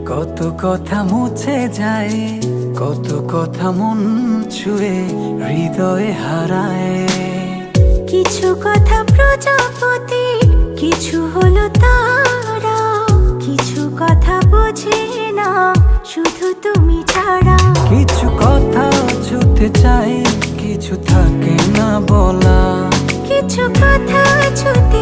কত কথা মুছে যায়, কত কথা মন ছুঁয়ে হৃদয়ে হারায়। কিছু কথা প্রজাপতি, কিছু হলো তারা, কিছু কথা বোঝে না শুধু তুমি ছাড়া। কিছু কথা ছুতে চাই, কিছু থাকে না বলা। কিছু কথা ছুতে